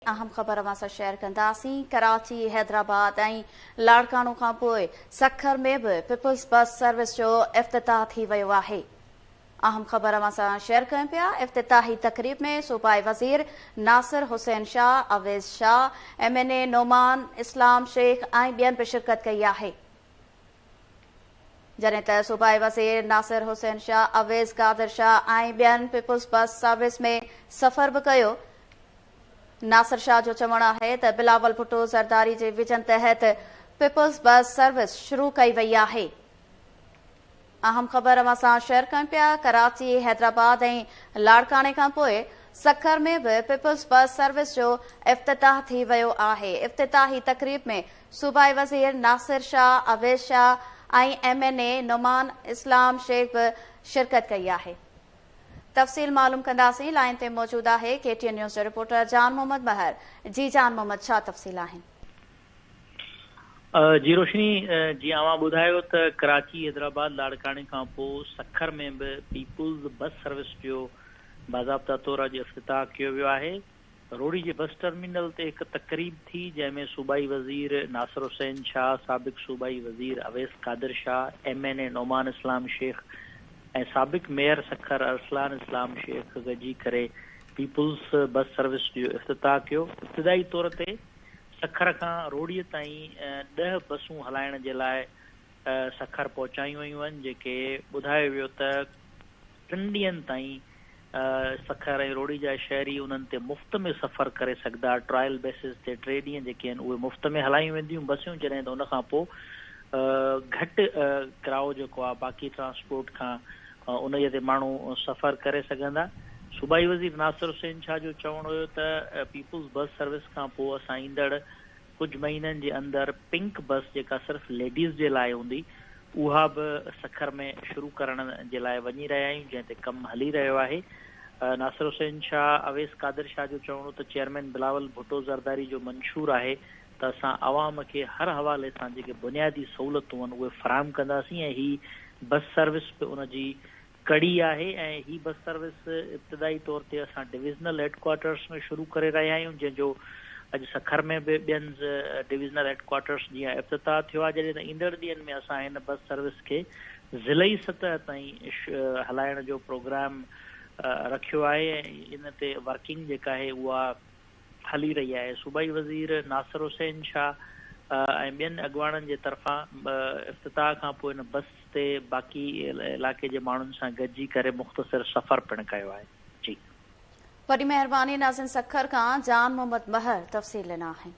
अहम ख़बर असां शेयर कंदासीं। कराची, हैदराबाद ऐं लाड़कानो खां पोइ सखर में बि पीपल्स बस सर्विस जो इफ़्तिताह थी वियो आहे। अहम ख़बर असां शेयर कयूं पिया। इफ़्तिताही तक़रीब में सूबाई वज़ीर नासिर हुसैन शाह, अवेज़ शाह, MNA नोमान इस्लाम शेख ऐं ॿियनि बि शिरकत कई आहे। जॾहिं त सूबाई वज़ीर नासिर हुसैन शाह, अवेज़ कादिर शाह ऐं ॿियनि पीपल्स बस सर्विस में सफ़र बि कयो। नासिर शाह जो चवणु आहे त बिलावल भुट्टो ज़रदारी जे विजन तहत पीपल्स बस सर्विस शुरू कई वई आहे। अहम ख़बर असां शेयर कयूं पिया। कराची, हैदराबाद ऐं लाड़काने खां पोइ सखर में बि पीपल्स बस सर्विस जो इफ़्तिताह थी वियो आहे। इफ़्तिताही तक़रीब में सूबाई वज़ीर नासिर शाह, अवेज़ शाह ऐं MNA नोमान इस्लाम शेख बि शिरकत कई आहे। तफ़सील मालूम कंदासीं। लाइन ते मौजूद आहे KTN न्यूज़ जो रिपोर्टर जान मोहम्मद महर। जी जान मोहम्मद, छा तफ़सील आहिनि? जी रोशनी, जी अवां ॿुधायो त कराची, हैदराबाद, लाड़काने खां पोइ सखर में बि पीपल्स बस सर्विस जो बाज़ाब्ता तौर अॼु इफ़्तिताह कयो वियो आहे। रोड़ी जे बस टर्मिनल ते हिकु तक़रीब थी जंहिंमें सूबाई वज़ीर नासिर हुसैन शाह, साबिक़ सूबाई वज़ीर अवेज़ कादिर शाह, MNA नोमान इस्लाम शेख ऐं साबिक़ मेयर सखर अरसलान इस्लाम शेख गॾिजी करे पीपल्स बस सर्विस जो इफ़्तिताह कयो। इब्तिदाई तौर ते सखर खां रोड़ीअ ताईं 10 बसूं हलाइण जे लाइ सखर पहुचायूं वयूं आहिनि, जेके ॿुधायो वियो त 3 ॾींहंनि ताईं सखर ऐं रोड़ी जा शहरी उन्हनि ते मुफ़्त में सफ़र करे सघंदा। ट्रायल बेसिस ते 3 ॾींहं जेके आहिनि उहे मुफ़्त में हलायूं वेंदियूं बसियूं, जॾहिं त उन खां पोइ घटि किरायो जेको आहे बाक़ी ट्रांसपोर्ट खां उन ते माण्हू सफ़र करे सघंदा। सूबाई वज़ीर नासिर हुसैन शाह जो चवणु हुयो त पीपल्स बस सर्विस खां पोइ असां ईंदड़ कुझु महीननि जे अंदरि पिंक बस जेका सिर्फ़ु लेडीज़ जे लाइ हूंदी उहा बि सखर में शुरू करण जे लाइ वञी रहिया आहियूं, जंहिं ते कमु हली रहियो आहे। नासिर हुसैन शाह, अवेज़ कादिर शाह जो चवणो त चेयरमैन बिलावल भुट्टो ज़रदारी जो मंशूर आहे त असां आवाम खे हर हवाले सां जेके बुनियादी सहूलियतूं आहिनि उहे फ़राहम कंदासीं ऐं ही बस सर्विस बि उनजी कड़ी आहे। ऐं ही बस सर्विस इब्तिदाई तौर ते असां डिविज़नल हेडक्वार्टर्स में शुरू करे रहिया आहियूं, जंहिंजो अॼु सखर में बि ॿियनि डिविज़नल हेडक्वार्टर्स जीअं इफ़्तिताह थियो आहे। जॾहिं त ईंदड़ ॾींहंनि में असां हिन बस सर्विस खे ज़िलई सतह ताईं हलाइण जो प्रोग्राम रखियो आहे ऐं इन ते वर्किंग जेका आहे उहा हली रही आहे। सूबाई वज़ीर नासिर हुसैन शाह ऐं ॿियनि अॻुवाणनि जे तरफ़ां इफ़्तिताह खां पोइ हिन बस ते बाक़ी इलाइक़े जे माण्हुनि सां गॾिजी करे मुख़्तसिर सफ़र पिणु कयो आहे। जी, वॾी महिरबानी। नाज़रीन, सखर खां जान मोहम्मद महर तफ़सील ॾिना आहिनि।